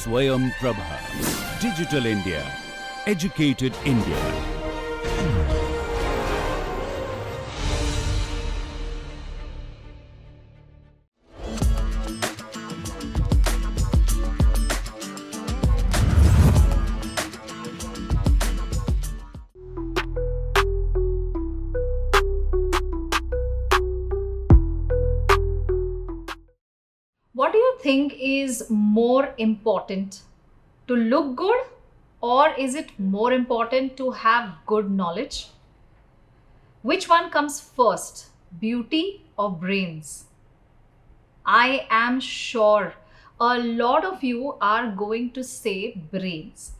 Swayam Prabha. Digital India. Educated India. What do you think is more important? To look good, or is it more important to have good knowledge? Which one comes first, beauty or brains? I am sure a lot of you are going to say brains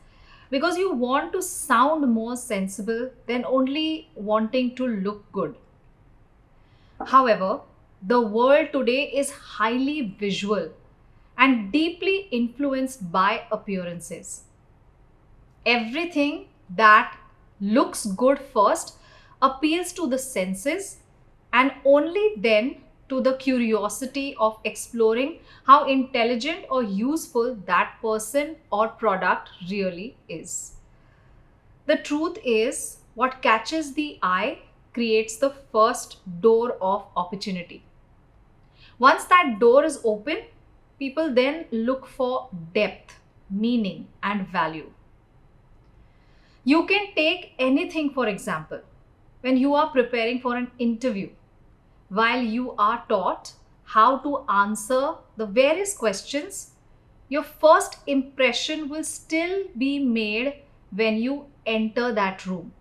because you want to sound more sensible than only wanting to look good. However, the world today is highly visual and deeply influenced by appearances. Everything that looks good first appeals to the senses and only then to the curiosity of exploring how intelligent or useful that person or product really is. The truth is, what catches the eye creates the first door of opportunity. Once that door is open, people then look for depth, meaning, and value. You can take anything, for example, when you are preparing for an interview, while you are taught how to answer the various questions, your first impression will still be made when you enter that room.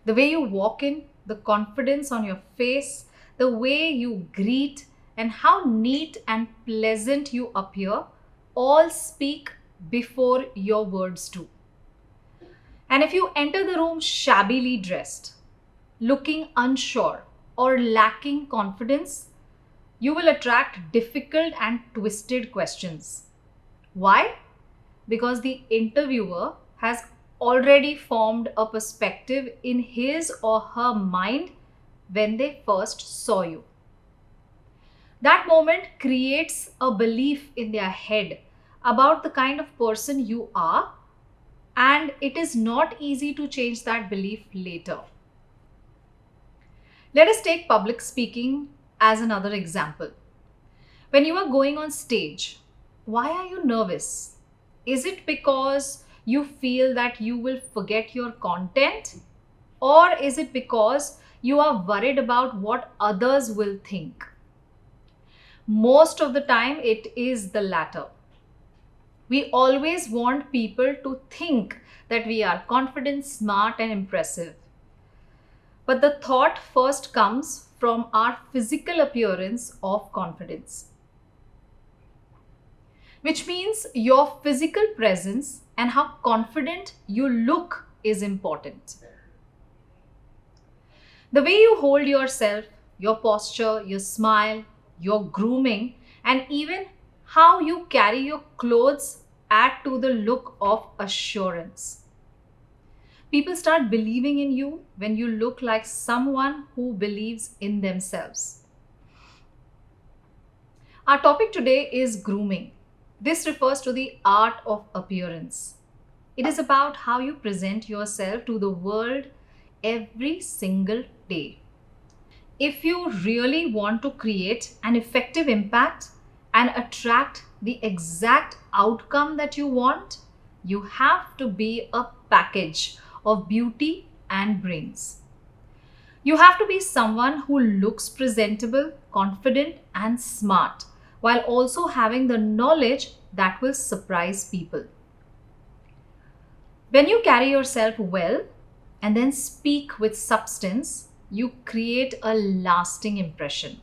The way you walk in, the confidence on your face, the way you greet, and how neat and pleasant you appear all speak before your words do. And if you enter the room shabbily dressed, looking unsure, or lacking confidence, you will attract difficult and twisted questions. Why? Because the interviewer has already formed a perspective in his or her mind when they first saw you. That moment creates a belief in their head about the kind of person you are, and it is not easy to change that belief later. Let us take public speaking as another example. When you are going on stage, why are you nervous? Is it because you feel that you will forget your content? Or is it because you are worried about what others will think? Most of the time, it is the latter. We always want people to think that we are confident, smart, and impressive. But the thought first comes from our physical appearance of confidence, which means your physical presence and how confident you look is important. The way you hold yourself, your posture, your smile, your grooming, and even how you carry your clothes add to the look of assurance. People start believing in you when you look like someone who believes in themselves. Our topic today is grooming. This refers to the art of appearance. It is about how you present yourself to the world every single day. If you really want to create an effective impact and attract the exact outcome that you want, you have to be a package of beauty and brains. You have to be someone who looks presentable, confident, and smart, while also having the knowledge that will surprise people. When you carry yourself well and then speak with substance, you create a lasting impression.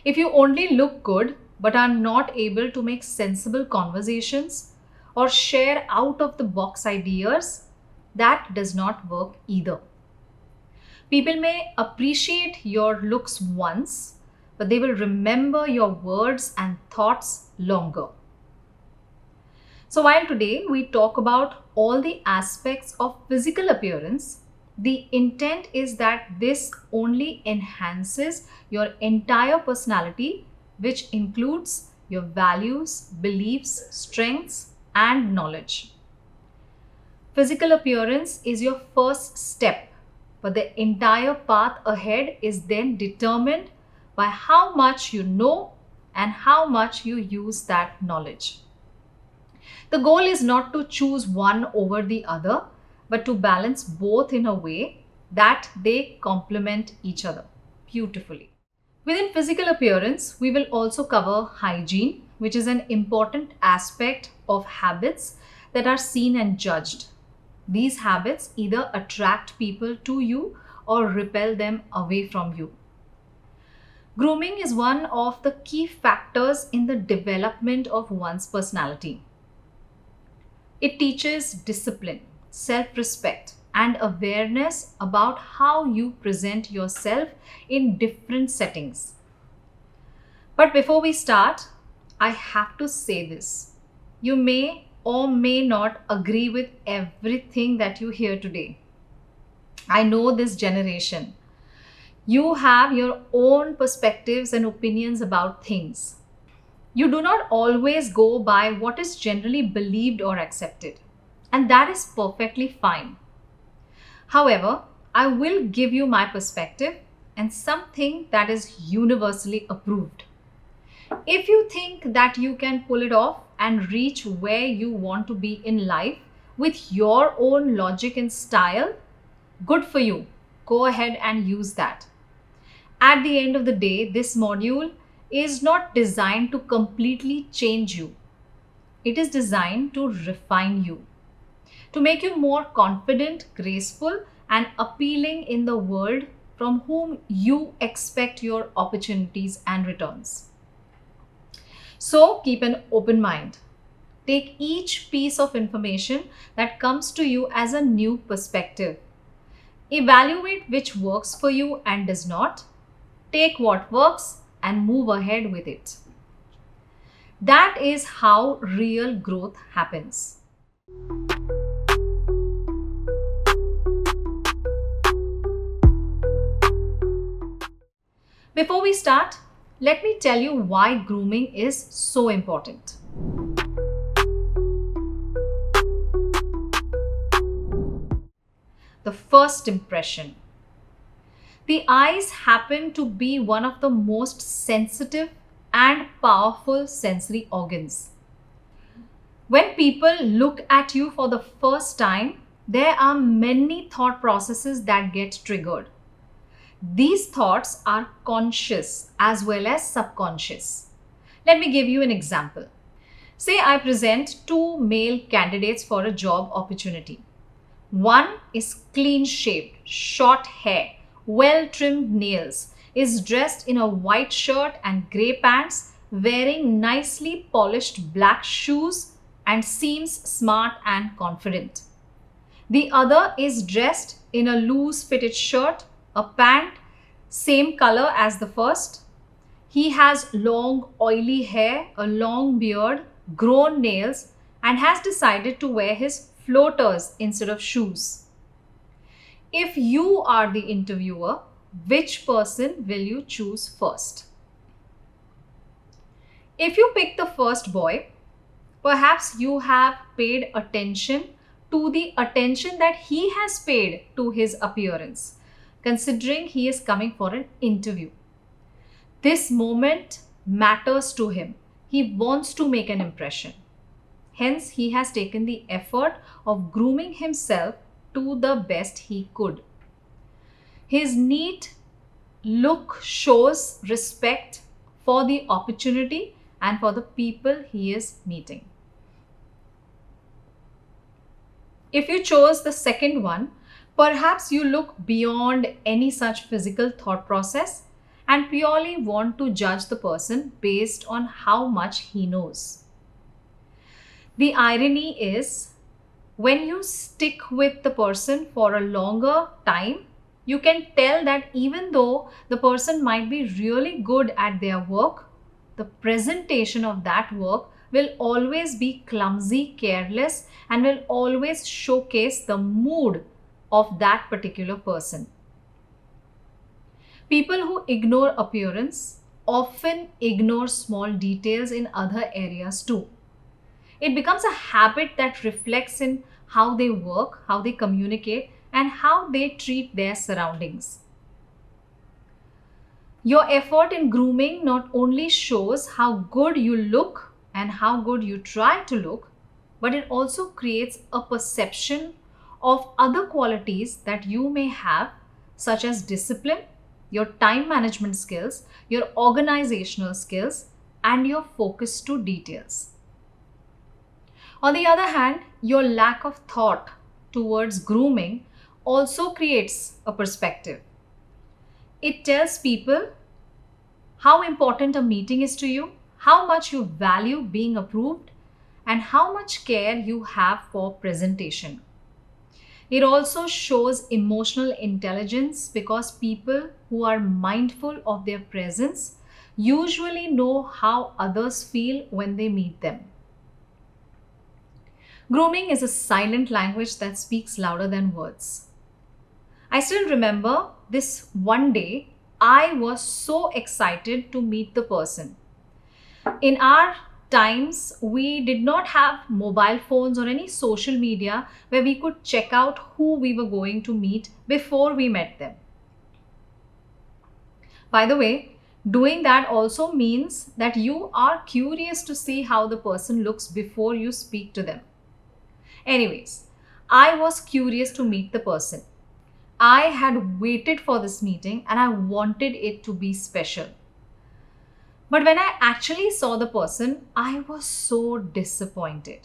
If you only look good but are not able to make sensible conversations or share out of the box ideas, that does not work either. People may appreciate your looks once, but they will remember your words and thoughts longer. So, while today we talk about all the aspects of physical appearance, the intent is that this only enhances your entire personality, which includes your values, beliefs, strengths, and knowledge. Physical appearance is your first step, but the entire path ahead is then determined by how much you know and how much you use that knowledge. The goal is not to choose one over the other, but to balance both in a way that they complement each other beautifully. Within physical appearance, we will also cover hygiene, which is an important aspect of habits that are seen and judged. These habits either attract people to you or repel them away from you. Grooming is one of the key factors in the development of one's personality. It teaches discipline, self respect, and awareness about how you present yourself in different settings. But before we start, I have to say this. You may or may not agree with everything that you hear today. I know this generation. You have your own perspectives and opinions about things. You do not always go by what is generally believed or accepted, and that is perfectly fine. However, I will give you my perspective and something that is universally approved. If you think that you can pull it off and reach where you want to be in life with your own logic and style, good for you. Go ahead and use that. At the end of the day, this module is not designed to completely change you. It is designed to refine you, to make you more confident, graceful, and appealing in the world from whom you expect your opportunities and returns. So keep an open mind. Take each piece of information that comes to you as a new perspective. Evaluate which works for you and does not. Take what works and move ahead with it. That is how real growth happens. Before we start, let me tell you why grooming is so important. The first impression. The eyes happen to be one of the most sensitive and powerful sensory organs. When people look at you for the first time, there are many thought processes that get triggered. These thoughts are conscious as well as subconscious. Let me give you an example. Say I present two male candidates for a job opportunity. One is clean shaved, short hair, well trimmed nails, is dressed in a white shirt and grey pants, wearing nicely polished black shoes, and seems smart and confident. The other is dressed in a loose fitted shirt, a pant, same color as the first. He has long oily hair, a long beard, grown nails, and has decided to wear his floaters instead of shoes. If you are the interviewer, which person will you choose first? If you pick the first boy, perhaps you have paid attention to the attention that he has paid to his appearance, considering he is coming for an interview. This moment matters to him. He wants to make an impression. Hence, he has taken the effort of grooming himself to the best he could. His neat look shows respect for the opportunity and for the people he is meeting. If you chose the second one, perhaps you look beyond any such physical thought process and purely want to judge the person based on how much he knows. The irony is, when you stick with the person for a longer time, you can tell that even though the person might be really good at their work, the presentation of that work will always be clumsy, careless, and will always showcase the mood of that particular person. People who ignore appearance often ignore small details in other areas too. It becomes a habit that reflects in how they work, how they communicate, and how they treat their surroundings. Your effort in grooming not only shows how good you look and how good you try to look, but it also creates a perception of other qualities that you may have, such as discipline, your time management skills, your organizational skills, and your focus to details. On the other hand, your lack of thought towards grooming also creates a perspective. It tells people how important a meeting is to you, how much you value being approved, and how much care you have for presentation. It also shows emotional intelligence because people who are mindful of their presence usually know how others feel when they meet them. Grooming is a silent language that speaks louder than words. I still remember this one day I was so excited to meet the person. In our times, we did not have mobile phones or any social media where we could check out who we were going to meet before we met them. By the way, doing that also means that you are curious to see how the person looks before you speak to them. Anyways, I was curious to meet the person. I had waited for this meeting and I wanted it to be special. But when I actually saw the person, I was so disappointed.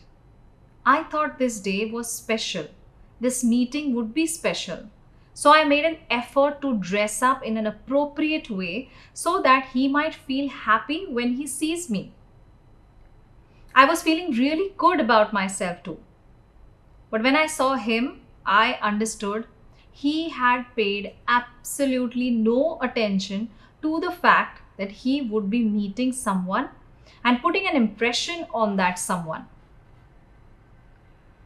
I thought this day was special. This meeting would be special. So I made an effort to dress up in an appropriate way so that he might feel happy when he sees me. I was feeling really good about myself too. But when I saw him, I understood he had paid absolutely no attention to the fact that he would be meeting someone and putting an impression on that someone.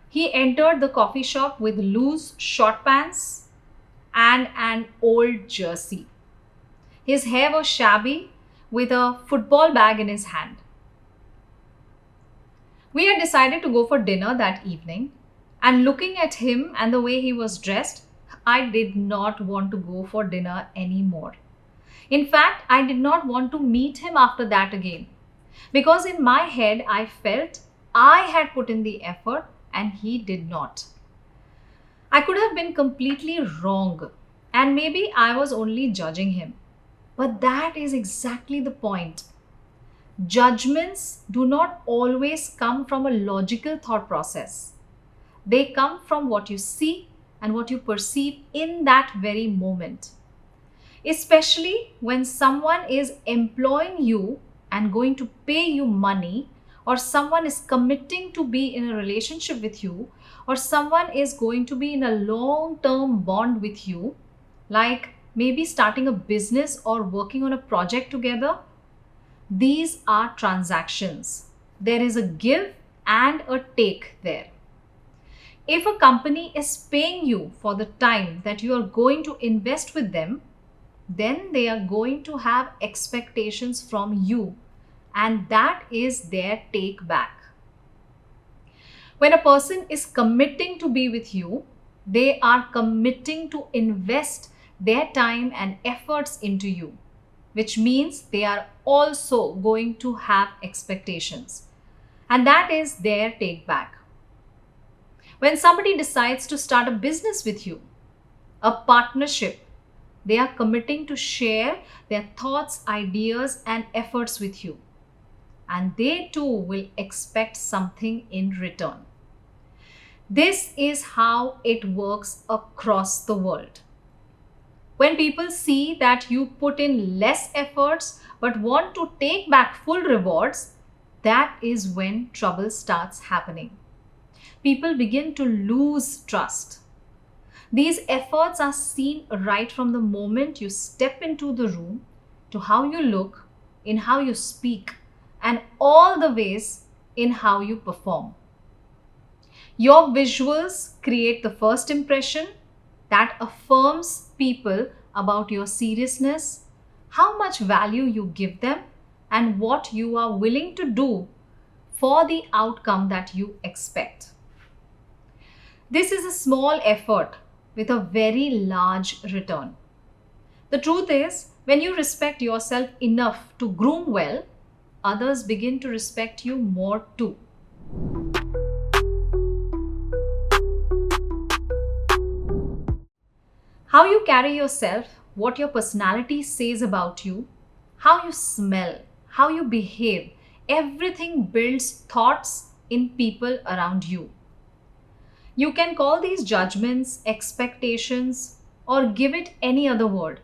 He entered the coffee shop with loose short pants and an old jersey. His hair was shabby with a football bag in his hand. We had decided to go for dinner that evening, and looking at him and the way he was dressed, I did not want to go for dinner anymore. In fact, I did not want to meet him after that again. Because in my head, I felt I had put in the effort and he did not. I could have been completely wrong, and maybe I was only judging him. But that is exactly the point. Judgments do not always come from a logical thought process. They come from what you see and what you perceive in that very moment. Especially when someone is employing you and going to pay you money, or someone is committing to be in a relationship with you, or someone is going to be in a long term bond with you, like maybe starting a business or working on a project together. These are transactions. There is a give and a take there. If a company is paying you for the time that you are going to invest with them, then they are going to have expectations from you, and that is their take back. When a person is committing to be with you, they are committing to invest their time and efforts into you, which means they are also going to have expectations, and that is their take back. When somebody decides to start a business with you, a partnership, they are committing to share their thoughts, ideas, and efforts with you. And they too will expect something in return. This is how it works across the world. When people see that you put in less efforts but want to take back full rewards, that is when trouble starts happening. People begin to lose trust. These efforts are seen right from the moment you step into the room, to how you look, in how you speak, and all the ways in how you perform. Your visuals create the first impression that affirms people about your seriousness, how much value you give them, and what you are willing to do for the outcome that you expect. This is a small effort with a very large return. The truth is, when you respect yourself enough to groom well, others begin to respect you more too. How you carry yourself, what your personality says about you, how you smell, how you behave, everything builds thoughts in people around you. You can call these judgments, expectations, or give it any other word.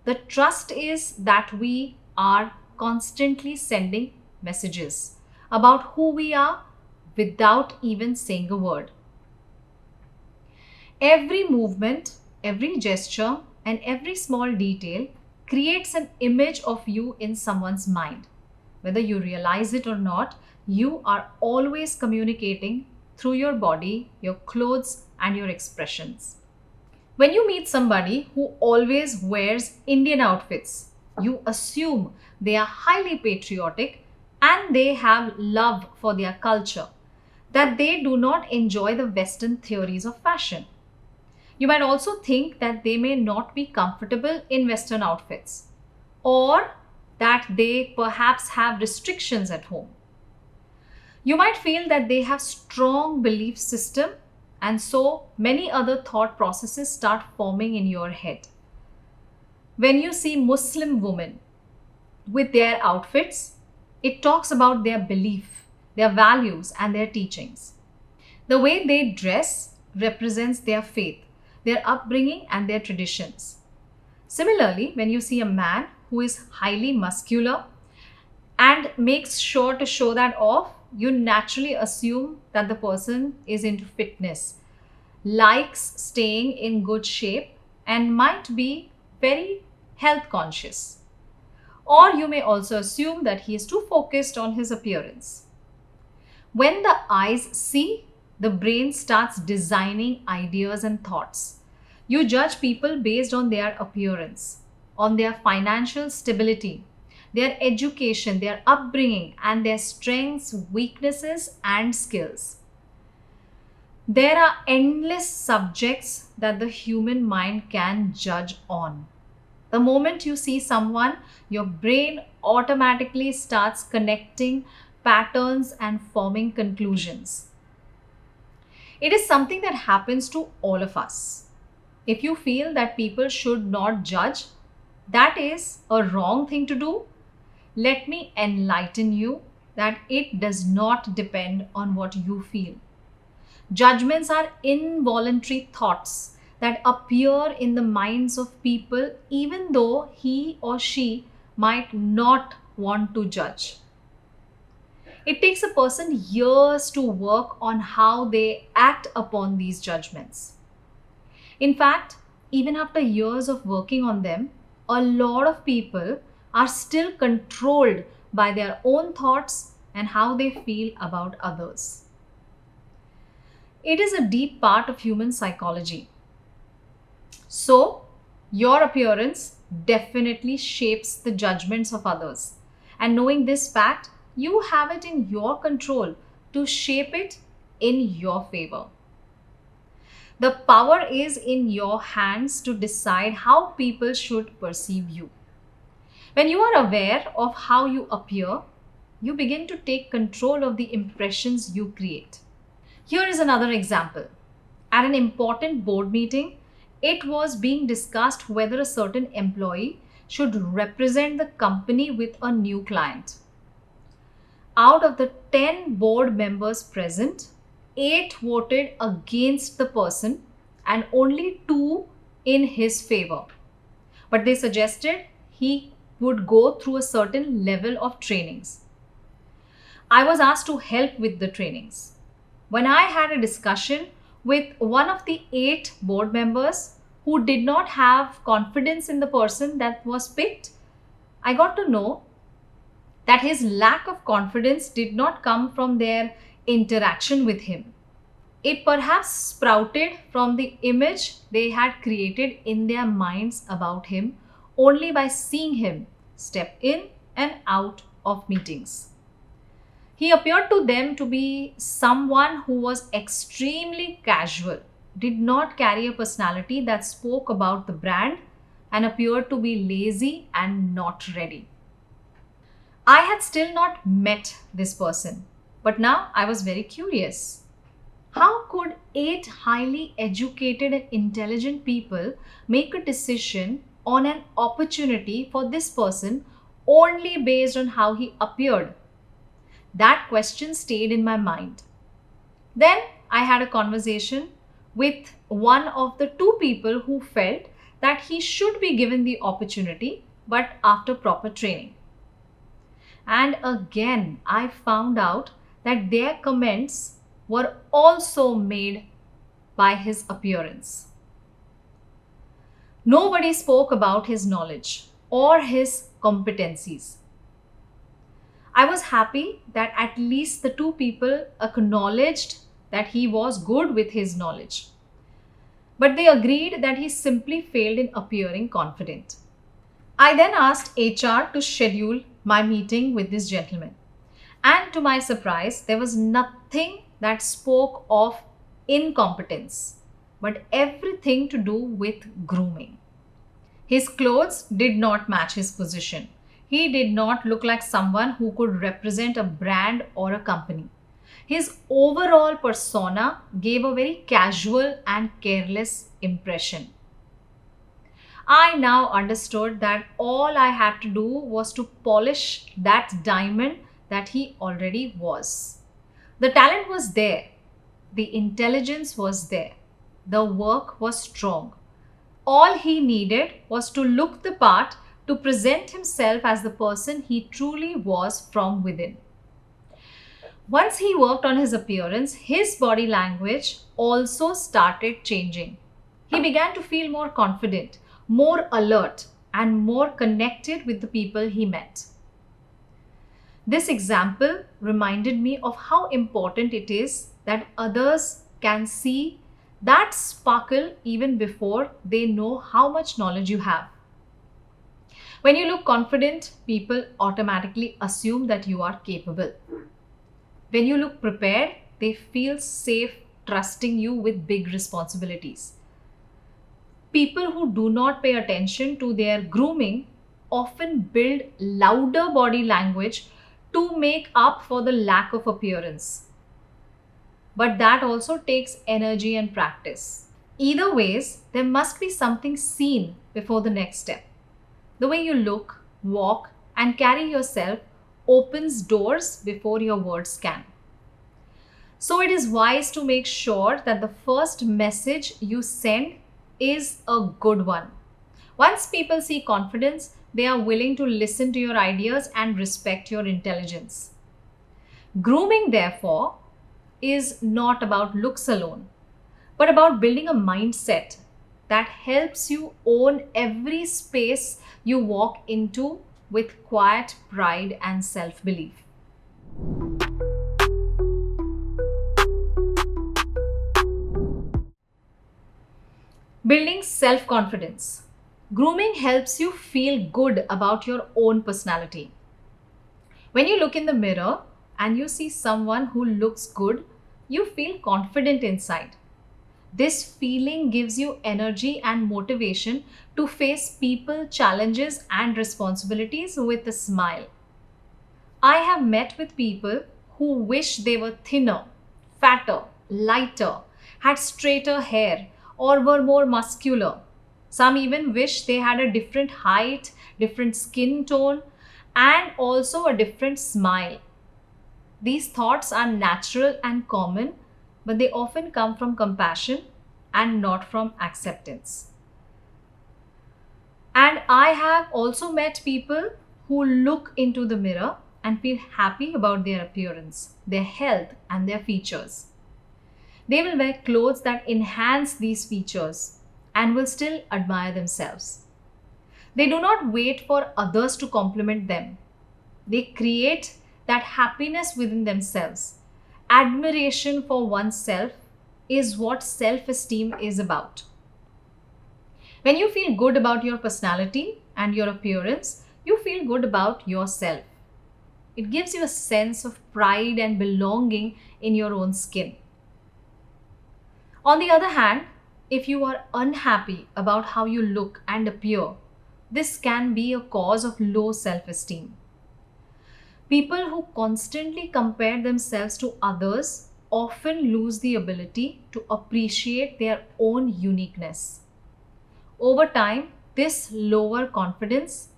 The trust is that we are constantly sending messages about who we are without even saying a word. Every movement, every gesture, and every small detail creates an image of you in someone's mind. Whether you realize it or not, you are always communicating through your body, your clothes, and your expressions. When you meet somebody who always wears Indian outfits, you assume they are highly patriotic and they have love for their culture, that they do not enjoy the Western theories of fashion. You might also think that they may not be comfortable in Western outfits, or that they perhaps have restrictions at home. You might feel that they have strong belief system, and so many other thought processes start forming in your head. When you see Muslim women with their outfits, it talks about their belief, their values, and their teachings. The way they dress represents their faith, their upbringing, and their traditions. Similarly, when you see a man who is highly muscular and makes sure to show that off, you naturally assume that the person is into fitness, likes staying in good shape, and might be very health conscious. Or you may also assume that he is too focused on his appearance. When the eyes see, the brain starts designing ideas and thoughts. You judge people based on their appearance, on their financial stability, their education, their upbringing, and their strengths, weaknesses, and skills. There are endless subjects that the human mind can judge on. The moment you see someone, your brain automatically starts connecting patterns and forming conclusions. It is something that happens to all of us. If you feel that people should not judge, that is a wrong thing to do. Let me enlighten you that it does not depend on what you feel. Judgments are involuntary thoughts that appear in the minds of people even though he or she might not want to judge. It takes a person years to work on how they act upon these judgments. In fact, even after years of working on them, a lot of people are still controlled by their own thoughts and how they feel about others. It is a deep part of human psychology. So, your appearance definitely shapes the judgments of others. And knowing this fact, you have it in your control to shape it in your favor. The power is in your hands to decide how people should perceive you. When you are aware of how you appear, you begin to take control of the impressions you create. Here is another example. At an important board meeting, it was being discussed whether a certain employee should represent the company with a new client. Out of the 10 board members present, 8 voted against the person and only 2 in his favor. But they suggested he would go through a certain level of trainings. I was asked to help with the trainings. When I had a discussion with one of the 8 board members who did not have confidence in the person that was picked, I got to know that his lack of confidence did not come from their interaction with him. It perhaps sprouted from the image they had created in their minds about him only by seeing him step in and out of meetings. He appeared to them to be someone who was extremely casual, did not carry a personality that spoke about the brand, and appeared to be lazy and not ready. I had still not met this person, but now I was very curious. How could eight highly educated and intelligent people make a decision on an opportunity for this person only based on how he appeared? That question stayed in my mind. Then I had a conversation with one of the two people who felt that he should be given the opportunity, but after proper training. And again, I found out that their comments were also made by his appearance. Nobody spoke about his knowledge or his competencies. I was happy that at least the two people acknowledged that he was good with his knowledge. But they agreed that he simply failed in appearing confident. I then asked HR to schedule my meeting with this gentleman. And to my surprise, there was nothing that spoke of incompetence, but everything to do with grooming. His clothes did not match his position. He did not look like someone who could represent a brand or a company. His overall persona gave a very casual and careless impression. I now understood that all I had to do was to polish that diamond that he already was. The talent was there, the intelligence was there, the work was strong. All he needed was to look the part, to present himself as the person he truly was from within. Once he worked on his appearance, his body language also started changing. He began to feel more confident, more alert, and more connected with the people he met. This example reminded me of how important it is that others can see that sparkle even before they know how much knowledge you have. When you look confident, people automatically assume that you are capable. When you look prepared, they feel safe trusting you with big responsibilities. People who do not pay attention to their grooming often build louder body language to make up for the lack of appearance. But that also takes energy and practice. Either ways, there must be something seen before the next step. The way you look, walk, and carry yourself opens doors before your words can. So it is wise to make sure that the first message you send is a good one. Once people see confidence, they are willing to listen to your ideas and respect your intelligence. Grooming, therefore, is not about looks alone, but about building a mindset that helps you own every space you walk into with quiet pride and self-belief. Building self-confidence. Grooming helps you feel good about your own personality. When you look in the mirror and you see someone who looks good, you feel confident inside. This feeling gives you energy and motivation to face people, challenges, and responsibilities with a smile. I have met with people who wish they were thinner, fatter, lighter, had straighter hair, or were more muscular. Some even wish they had a different height, different skin tone, and also a different smile. These thoughts are natural and common, but they often come from compassion and not from acceptance. And I have also met people who look into the mirror and feel happy about their appearance, their health, and their features. They will wear clothes that enhance these features and will still admire themselves. They do not wait for others to compliment them. They create that happiness within themselves. Admiration for oneself is what self-esteem is about. When you feel good about your personality and your appearance, you feel good about yourself. It gives you a sense of pride and belonging in your own skin. On the other hand, if you are unhappy about how you look and appear, this can be a cause of low self esteem. People who constantly compare themselves to others often lose the ability to appreciate their own uniqueness. Over time, this lower confidence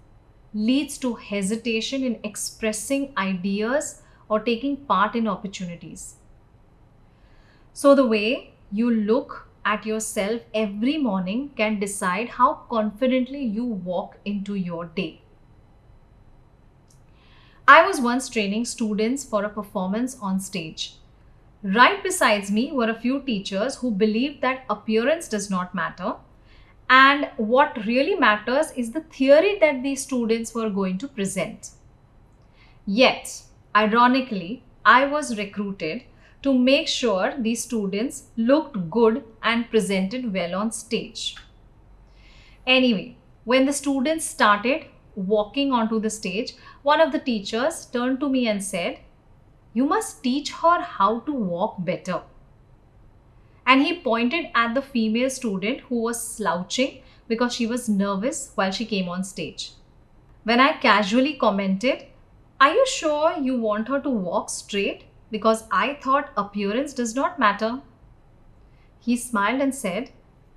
leads to hesitation in expressing ideas or taking part in opportunities. So, the way you look at yourself every morning can decide how confidently you walk into your day. I was once training students for a performance on stage. Right besides me were a few teachers who believed that appearance does not matter, and what really matters is the theory that these students were going to present. Yet, ironically, I was recruited to make sure these students looked good and presented well on stage. Anyway, when the students started walking onto the stage, one of the teachers turned to me and said, "You must teach her how to walk better." And he pointed at the female student who was slouching because she was nervous while she came on stage. When I casually commented, "Are you sure you want her to walk straight? Because I thought appearance does not matter." He smiled and said,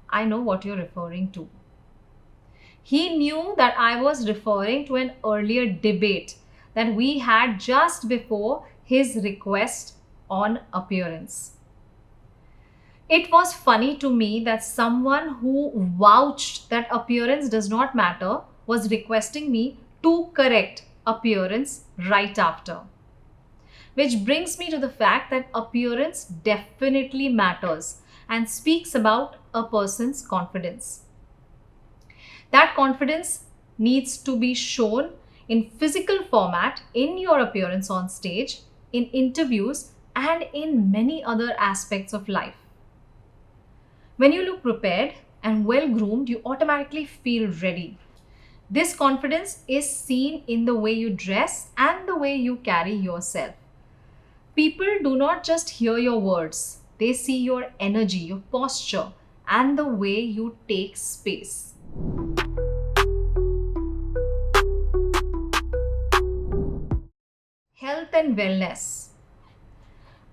"I know what you're referring to." He knew that I was referring to an earlier debate that we had just before his request on appearance. It was funny to me that someone who vouched that appearance does not matter was requesting me to correct appearance right after. Which brings me to the fact that appearance definitely matters and speaks about a person's confidence. That confidence needs to be shown in physical format, in your appearance on stage, in interviews, and in many other aspects of life. When you look prepared and well groomed, you automatically feel ready. This confidence is seen in the way you dress and the way you carry yourself. People do not just hear your words, they see your energy, your posture, and the way you take space. Health and wellness.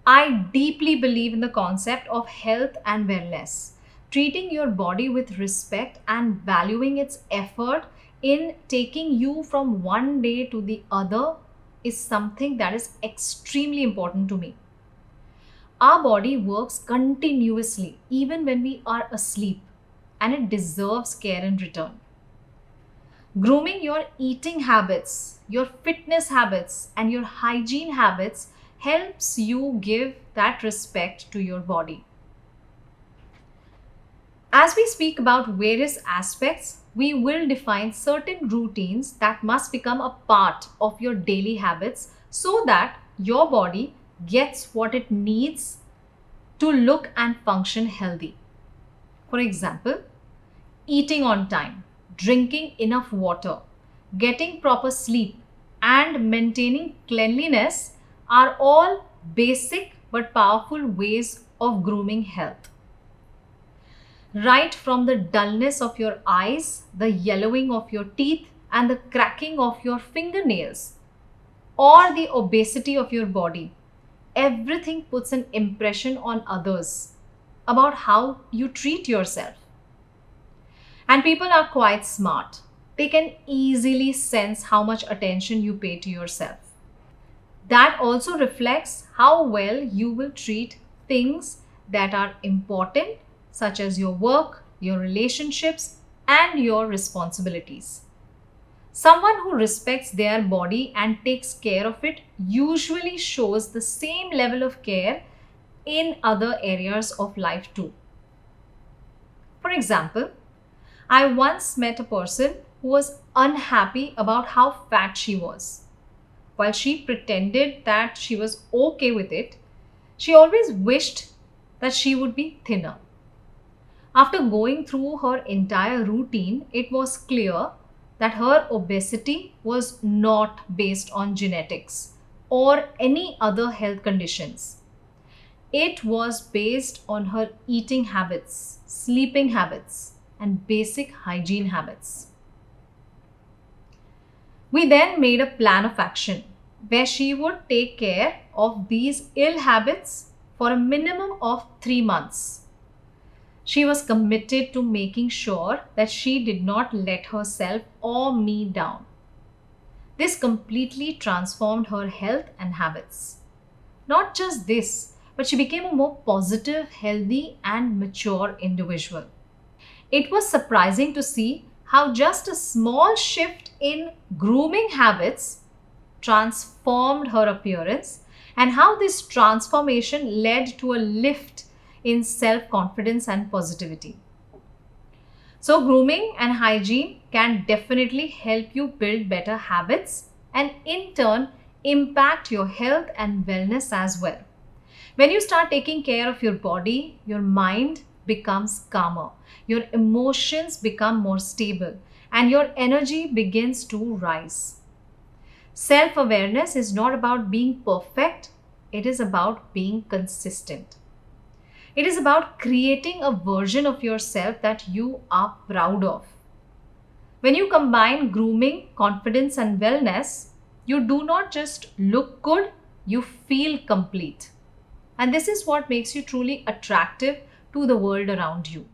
I deeply believe in the concept of health and wellness. Treating your body with respect and valuing its effort in taking you from one day to the other is something that is extremely important to me. Our body works continuously even when we are asleep, and it deserves care in return. Grooming your eating habits, your fitness habits, and your hygiene habits helps you give that respect to your body. As we speak about various aspects, we will define certain routines that must become a part of your daily habits so that your body gets what it needs to look and function healthy. For example, eating on time, drinking enough water, getting proper sleep, and maintaining cleanliness are all basic but powerful ways of grooming health. Right from the dullness of your eyes, the yellowing of your teeth, and the cracking of your fingernails, or the obesity of your body, everything puts an impression on others about how you treat yourself. And people are quite smart. They can easily sense how much attention you pay to yourself. That also reflects how well you will treat things that are important, such as your work, your relationships, and your responsibilities. Someone who respects their body and takes care of it usually shows the same level of care in other areas of life too. For example, I once met a person who was unhappy about how fat she was. While she pretended that she was okay with it, she always wished that she would be thinner. After going through her entire routine, it was clear that her obesity was not based on genetics or any other health conditions. It was based on her eating habits, sleeping habits, and basic hygiene habits. We then made a plan of action where she would take care of these ill habits for a minimum of 3 months. She was committed to making sure that she did not let herself or me down. This completely transformed her health and habits. Not just this, but she became a more positive, healthy, and mature individual. It was surprising to see how just a small shift in grooming habits transformed her appearance and how this transformation led to a lift in self confidence and positivity. So, grooming and hygiene can definitely help you build better habits and, in turn, impact your health and wellness as well. When you start taking care of your body, your mind becomes calmer, your emotions become more stable, and your energy begins to rise. Self awareness is not about being perfect, it is about being consistent. It is about creating a version of yourself that you are proud of. When you combine grooming, confidence, and wellness, you do not just look good, you feel complete. And this is what makes you truly attractive to the world around you.